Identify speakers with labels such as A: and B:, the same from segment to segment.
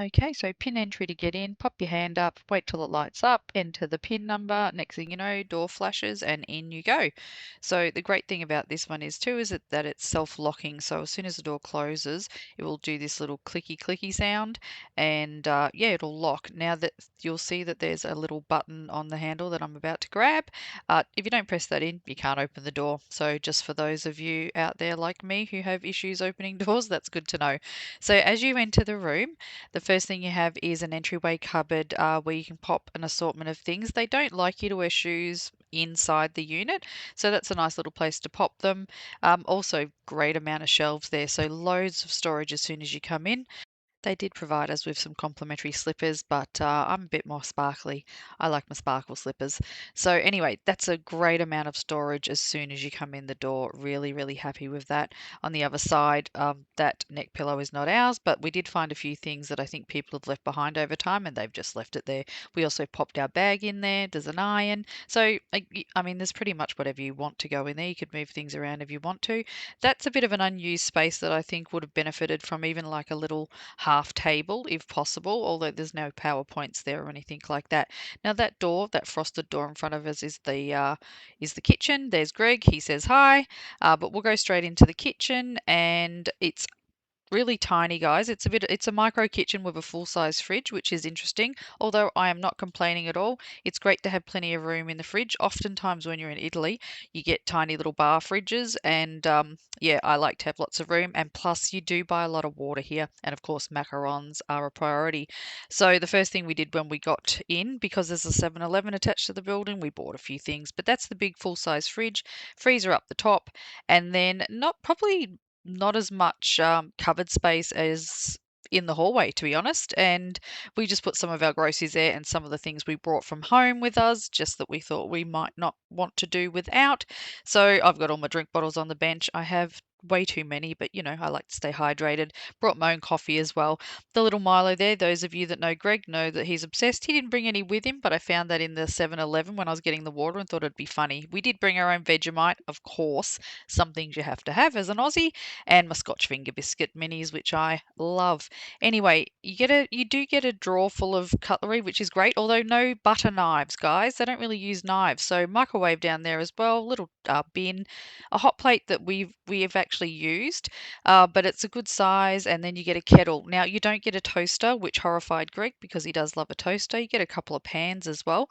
A: Okay, so pin entry to get in, pop your hand up, wait till it lights up, enter the pin number. Next thing you know, door flashes and in you go. So the great thing about this one is too is that it's self-locking. So as soon as the door closes, it will do this little clicky clicky sound, and yeah, it'll lock. Now that you'll see that there's a little button on the handle that I'm about to grab. If you don't press that in, you can't open the door. So just for those of you out there like me who have issues opening doors, that's good to know. So as you enter the room, the first thing you have is an entryway cupboard where you can pop an assortment of things. They don't like you to wear shoes inside the unit, so that's a nice little place to pop them. Also, great amount of shelves there, so loads of storage as soon as you come in. They did provide us with some complimentary slippers, but I'm a bit more sparkly. I like my sparkle slippers. So anyway, that's a great amount of storage as soon as you come in the door. Really, really happy with that. On the other side, that neck pillow is not ours, but we did find a few things that I think people have left behind over time, and they've just left it there. We also popped our bag in there. There's an iron. So I mean, there's pretty much whatever you want to go in there. You could move things around if you want to. That's a bit of an unused space that I think would have benefited from even like a little half table if possible, although there's no PowerPoints there or anything like that. Now that door, that frosted door in front of us is the kitchen. There's Greg. He says hi, but we'll go straight into the kitchen, and it's really tiny, guys. It's a micro kitchen with a full-size fridge, which is interesting. Although I am not complaining at all. It's great to have plenty of room in the fridge. Oftentimes when you're in Italy, you get tiny little bar fridges, and yeah, I like to have lots of room. And plus, you do buy a lot of water here, and of course, macarons are a priority. So the first thing we did when we got in, because there's a 7-Eleven attached to the building, we bought a few things. But that's the big full-size fridge, freezer up the top, and then not as much cupboard space as in the hallway, to be honest. And we just put some of our groceries there and some of the things we brought from home with us, just that we thought we might not want to do without. So I've got all my drink bottles on the bench. I have way too many, but I like to stay hydrated. Brought my own coffee as well. The little Milo there, those of you that know Greg know that he's obsessed. He didn't bring any with him, but I found that in the 7-Eleven when I was getting the water and thought it'd be funny. We did bring our own Vegemite, of course, some things you have to have as an Aussie, and my Scotch finger biscuit minis, which I love. Anyway, you do get a drawer full of cutlery, which is great. Although no butter knives, guys. They don't really use knives, so microwave down there as well. Little bin, a hot plate that we have actually used, but it's a good size. And then you get a kettle. Now you don't get a toaster, which horrified Greg because he does love a toaster. You get a couple of pans as well.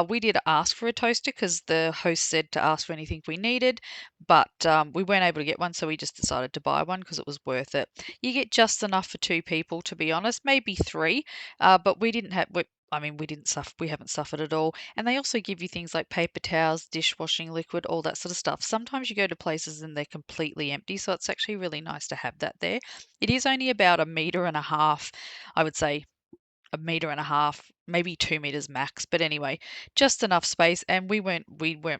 A: We did ask for a toaster because the host said to ask for anything we needed, but we weren't able to get one, so we just decided to buy one because it was worth it. You get just enough for two people, to be honest, maybe three, but we didn't have. I mean, we didn't suffer. We haven't suffered at all. And they also give you things like paper towels, dishwashing liquid, all that sort of stuff. Sometimes you go to places and they're completely empty, so it's actually really nice to have that there. It is only about a meter and a half, I would say, a meter and a half, maybe 2 meters max. But anyway, just enough space. And we weren't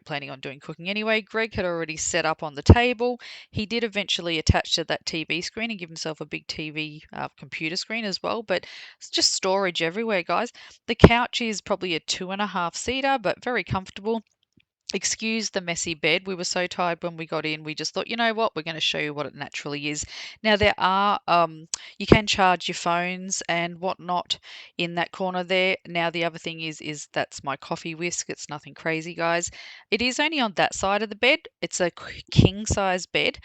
A: planning on doing cooking anyway. Greg had already set up on the table. He did eventually attach to that TV screen and give himself a big TV computer screen as well. But it's just storage everywhere, guys. The couch is probably a 2.5 seater, but very comfortable. Excuse the messy bed. We were so tired when we got in. We just thought, you know what, we're going to show you what it naturally is. Now there are, you can charge your phones and whatnot in that corner there. Now the other thing is that's my coffee whisk. It's nothing crazy, guys. It is only on that side of the bed. It's a king size bed,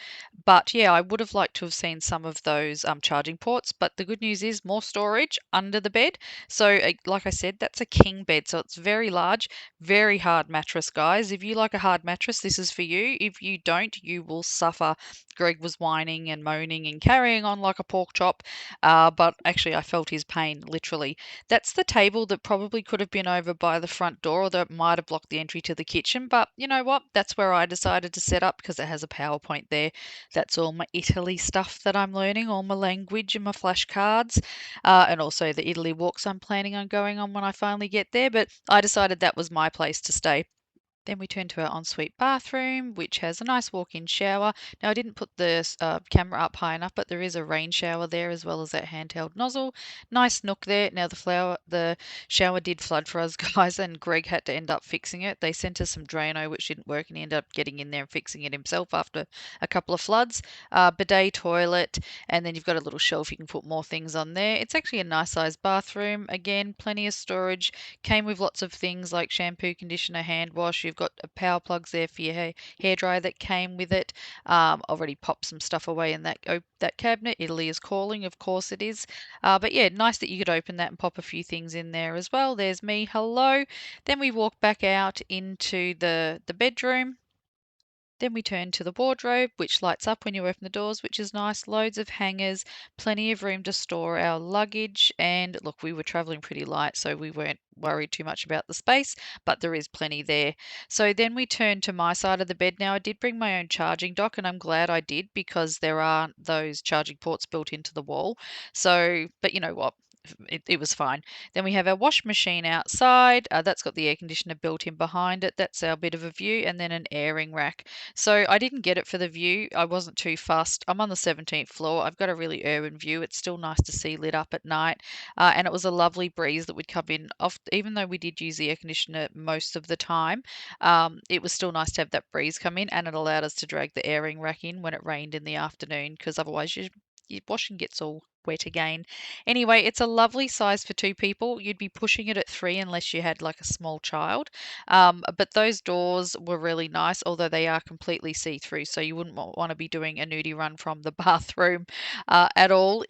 A: but yeah, I would have liked to have seen some of those charging ports. But the good news is more storage under the bed. So like I said, that's a king bed, so it's very large. Very hard mattress, guys. If you like a hard mattress, this is for you. If you don't, you will suffer. Greg was whining and moaning and carrying on like a pork chop, but actually, I felt his pain, literally. That's the table that probably could have been over by the front door, or that might have blocked the entry to the kitchen. But you know what? That's where I decided to set up because it has a PowerPoint there. That's all my Italy stuff that I'm learning, all my language and my flashcards, and also the Italy walks I'm planning on going on when I finally get there. But I decided that was my place to stay. Then we turn to our ensuite bathroom, which has a nice walk-in shower. Now, I didn't put the camera up high enough, but there is a rain shower there as well as that handheld nozzle. Nice nook there. Now, the shower did flood for us guys, and Greg had to end up fixing it. They sent us some Drano, which didn't work, and he ended up getting in there and fixing it himself after a couple of floods. Bidet toilet, and then you've got a little shelf you can put more things on there. It's actually a nice sized bathroom. Again, plenty of storage. Came with lots of things like shampoo, conditioner, hand wash. You've got power plugs there for your hair dryer that came with it. Already popped some stuff away in that cabinet. Italy is calling, of course it is. But yeah, nice that you could open that and pop a few things in there as well. There's me. Hello. Then we walk back out into the bedroom. Then we turn to the wardrobe, which lights up when you open the doors, which is nice. Loads of hangers, plenty of room to store our luggage. And look, we were traveling pretty light, so we weren't worried too much about the space, but there is plenty there. So then we turn to my side of the bed. Now, I did bring my own charging dock, and I'm glad I did because there aren't those charging ports built into the wall. So, but you know what? It was fine. Then we have our wash machine outside. That's got the air conditioner built in behind it. That's our bit of a view, and then an airing rack. So I didn't get it for the view. I wasn't too fussed. I'm on the 17th floor. I've got a really urban view. It's still nice to see lit up at night. And it was a lovely breeze that would come in off, even though we did use the air conditioner most of the time. It was still nice to have that breeze come in, and it allowed us to drag the airing rack in when it rained in the afternoon, because otherwise your washing gets all wet again. Anyway, it's a lovely size for two people. You'd be pushing it at three unless you had like a small child. But those doors were really nice, although they are completely see-through, so you wouldn't want to be doing a nudie run from the bathroom at all.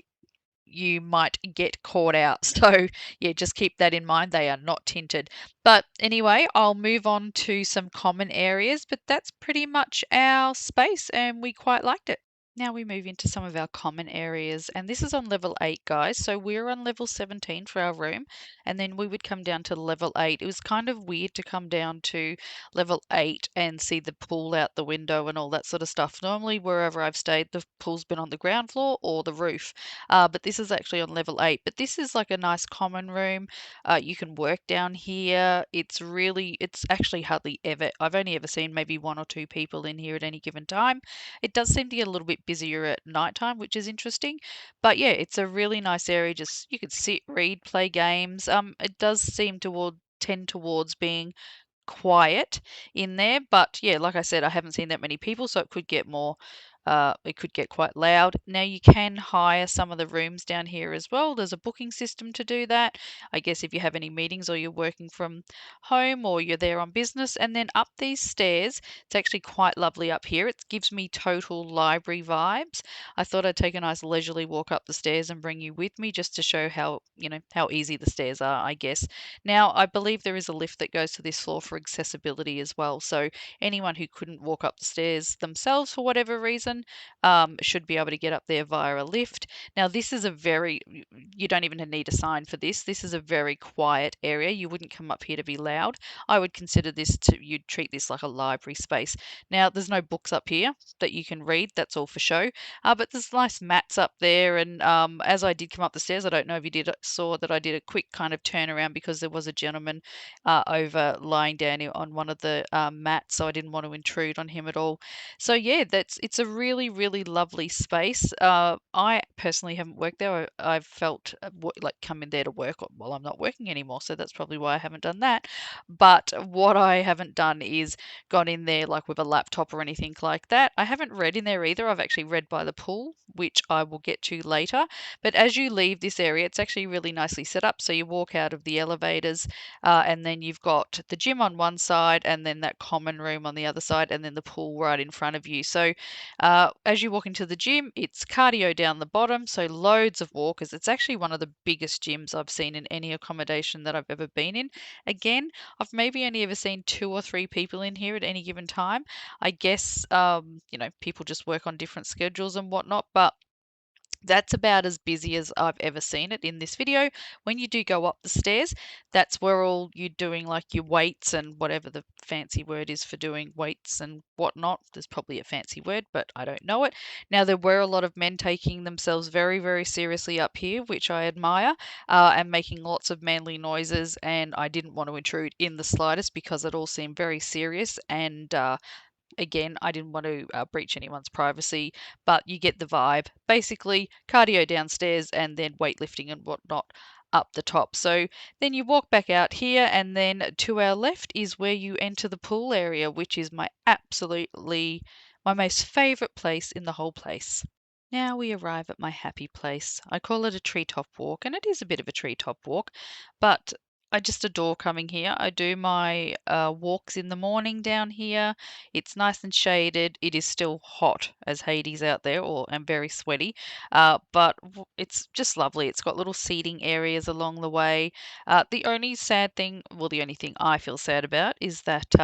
A: You might get caught out. So, yeah, just keep that in mind. They are not tinted. But anyway, I'll move on to some common areas, but that's pretty much our space, and we quite liked it. Now we move into some of our common areas, and this is on level 8, guys. So we're on level 17 for our room, and then we would come down to level 8. It was kind of weird to come down to level 8 and see the pool out the window and all that sort of stuff. Normally, wherever I've stayed, the pool's been on the ground floor or the roof, but this is actually on level 8. But this is like a nice common room. You can work down here. It's actually hardly ever, I've only ever seen maybe one or two people in here at any given time. It does seem to get a little bit busier at nighttime, which is interesting. But yeah, it's a really nice area. Just you could sit, read, play games. It does seem to tend towards being quiet in there. But yeah, like I said, I haven't seen that many people, so it could get more. It could get quite loud. Now you can hire some of the rooms down here as well. There's a booking system to do that. I guess if you have any meetings or you're working from home or you're there on business. And then up these stairs, it's actually quite lovely up here. It gives me total library vibes. I thought I'd take a nice leisurely walk up the stairs and bring you with me just to show how, how easy the stairs are, I guess. Now, I believe there is a lift that goes to this floor for accessibility as well. So anyone who couldn't walk up the stairs themselves for whatever reason should be able to get up there via a lift. Now, this is you don't even need a sign for this. This is a very quiet area. You wouldn't come up here to be loud. I would consider you'd treat this like a library space. Now, there's no books up here that you can read. That's all for show. But there's nice mats up there. And as I did come up the stairs, I don't know if you saw that I did a quick kind of turnaround because there was a gentleman over lying down on one of the mats, so I didn't want to intrude on him at all. So yeah, it's a really, really lovely space. I personally haven't worked there. I've felt like coming there to work while I'm not working anymore, so that's probably why I haven't done that. But what I haven't done is gone in there like with a laptop or anything like that. I haven't read in there either. I've actually read by the pool, which I will get to later. But as you leave this area, it's actually really nicely set up. So you walk out of the elevators, and then you've got the gym on one side, and then that common room on the other side, and then the pool right in front of you. So as you walk into the gym, it's cardio down the bottom, so loads of walkers. It's actually one of the biggest gyms I've seen in any accommodation that I've ever been in. Again, I've maybe only ever seen two or three people in here at any given time. I guess, people just work on different schedules and whatnot, but That's about as busy as I've ever seen it in this video. When you do go up the stairs, that's where all you're doing like your weights and whatever the fancy word is for doing weights and whatnot. There's probably a fancy word, but I don't know it. Now, there were a lot of men taking themselves very, very seriously up here, which I admire, and making lots of manly noises. And I didn't want to intrude in the slightest because it all seemed very serious and again, I didn't want to breach anyone's privacy, but you get the vibe. Basically, cardio downstairs and then weightlifting and whatnot up the top. So then you walk back out here, and then to our left is where you enter the pool area, which is my most favorite place in the whole place. Now we arrive at my happy place. I call it a treetop walk, and it is a bit of a treetop walk, but I just adore coming here. I do my walks in the morning down here. It's nice and shaded. It is still hot as Hades out there, or and very sweaty, but it's just lovely. It's got little seating areas along the way. The only sad thing, well, the only thing I feel sad about is that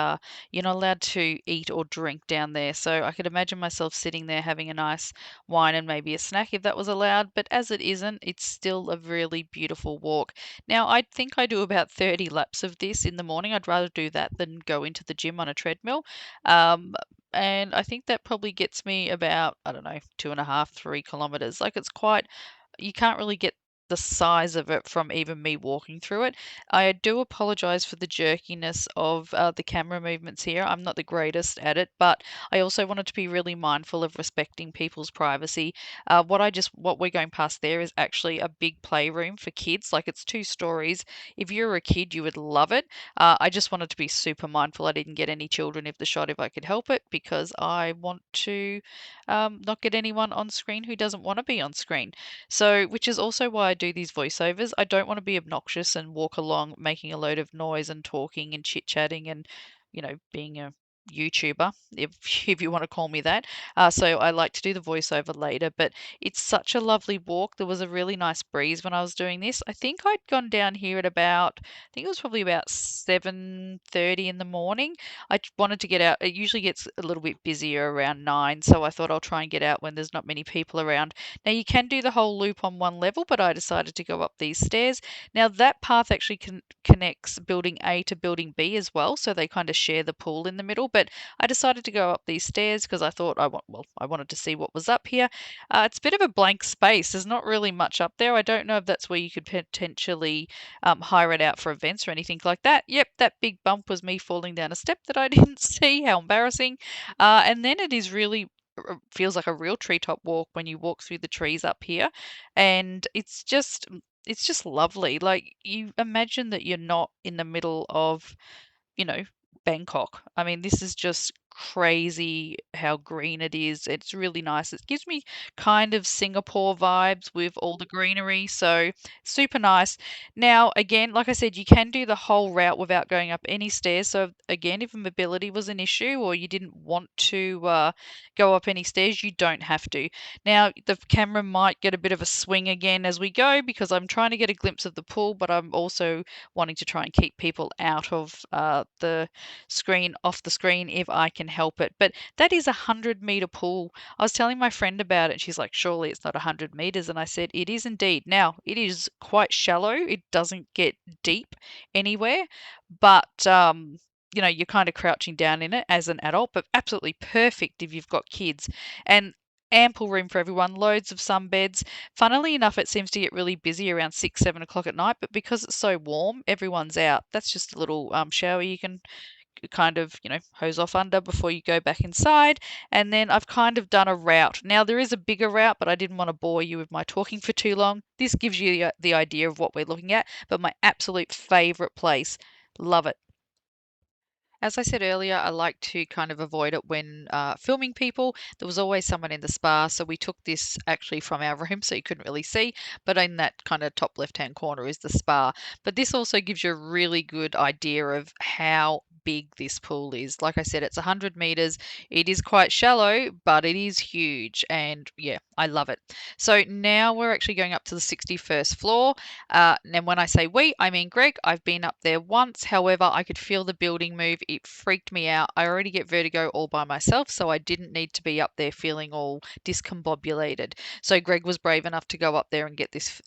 A: you're not allowed to eat or drink down there. So I could imagine myself sitting there having a nice wine and maybe a snack if that was allowed, but as it isn't, it's still a really beautiful walk. Now, I think I do about 30 laps of this in the morning. I'd rather do that than go into the gym on a treadmill. Um, and I think that probably gets me about, I don't know, 2.5, 3 kilometers. Like it's quite, you can't really get the size of it from even me walking through it. I do apologize for the jerkiness of the camera movements here. I'm not the greatest at it, but I also wanted to be really mindful of respecting people's privacy. What we're going past there is actually a big playroom for kids. Like it's 2 stories. If you're a kid, you would love it. I just wanted to be super mindful. I didn't get any children if the shot if I could help it because I want to not get anyone on screen who doesn't want to be on screen. So, which is also why I do these voiceovers. I don't want to be obnoxious and walk along making a load of noise and talking and chit-chatting and, being a YouTuber, if if you want to call me that. So I like to do the voiceover later, but it's such a lovely walk. There was a really nice breeze when I was doing this. I think I'd gone down here at about, I think it was probably about 7:30 in the morning. I wanted to get out. It usually gets a little bit busier around 9, so I thought I'll try and get out when there's not many people around. Now you can do the whole loop on one level, but I decided to go up these stairs. Now that path actually connects building A to building B as well, so they kind of share the pool in the middle. But I decided to go up these stairs because I thought I wanted to see what was up here. It's a bit of a blank space. There's not really much up there. I don't know if that's where you could potentially hire it out for events or anything like that. Yep, that big bump was me falling down a step that I didn't see. How embarrassing! And then it is really feels like a real treetop walk when you walk through the trees up here, and it's just lovely. Like you imagine that you're not in the middle of you know, Bangkok. I mean, this is just crazy how green it is. It's really nice. It gives me kind of Singapore vibes with all the greenery. So super nice. Now, again, like I said, you can do the whole route without going up any stairs. So again, if mobility was an issue or you didn't want to go up any stairs, you don't have to. Now, the camera might get a bit of a swing again as we go because I'm trying to get a glimpse of the pool, but I'm also wanting to try and keep people out of the screen, off the screen if I can help it. But that is a 100-meter pool. I was telling my friend about it. She's like, surely it's not 100 meters. And I said, it is indeed. Now, it is quite shallow. It doesn't get deep anywhere, but you're kind of crouching down in it as an adult, but absolutely perfect if you've got kids. And ample room for everyone, loads of sunbeds. Funnily enough, it seems to get really busy around 6, 7 o'clock at night, but because it's so warm, everyone's out. That's just a little shower you can kind of, hose off under before you go back inside. And then I've kind of done a route. Now, there is a bigger route, but I didn't want to bore you with my talking for too long. This gives you the idea of what we're looking at, but my absolute favorite place. Love it. As I said earlier, I like to kind of avoid it when filming people. There was always someone in the spa, so we took this actually from our room, so you couldn't really see. But in that kind of top left-hand corner is the spa. But this also gives you a really good idea of how big this pool is. Like I said, it's 100 meters. It is quite shallow, but it is huge. And yeah, I love it. So now we're actually going up to the 61st floor. And when I say we, I mean Greg. I've been up there once. However, I could feel the building move. It freaked me out. I already get vertigo all by myself, so I didn't need to be up there feeling all discombobulated. So Greg was brave enough to go up there and get this,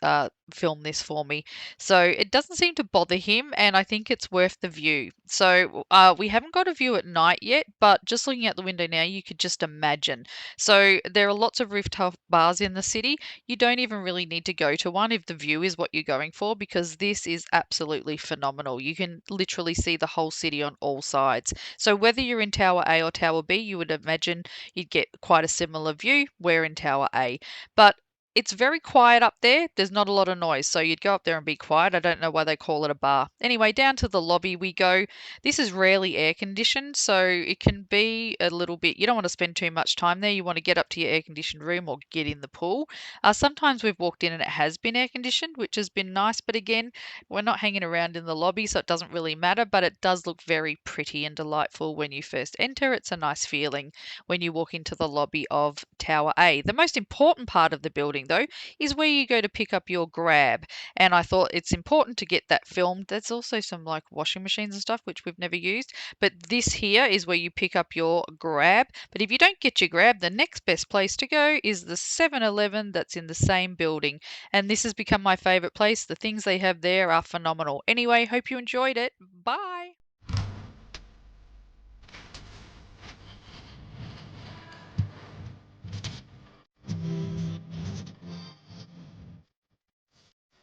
A: film this for me. So it doesn't seem to bother him, and I think it's worth the view. So we haven't got a view at night yet, but just looking out the window now, you could just imagine. So there are lots of rooftop bars in the city. You don't even really need to go to one if the view is what you're going for, because this is absolutely phenomenal. You can literally see the whole city on all sides. So whether you're in Tower A or Tower B, you would imagine you'd get quite a similar view. We're in Tower A. But it's very quiet up there. There's not a lot of noise, so you'd go up there and be quiet. I don't know why they call it a bar. Anyway, down to the lobby we go. This is rarely air conditioned, so it can be a little bit. You don't want to spend too much time there. You want to get up to your air conditioned room or get in the pool. Sometimes we've walked in and it has been air conditioned, which has been nice, but again, we're not hanging around in the lobby, so it doesn't really matter. But it does look very pretty and delightful when you first enter. It's a nice feeling when you walk into the lobby of Tower A. The most important part of the building, though, is where you go to pick up your grab. And I thought it's important to get that filmed. There's also some like washing machines and stuff, which we've never used. But this here is where you pick up your grab. But if you don't get your grab, the next best place to go is the 7-Eleven that's in the same building. And this has become my favorite place. The things they have there are phenomenal. Anyway, hope you enjoyed it. Bye.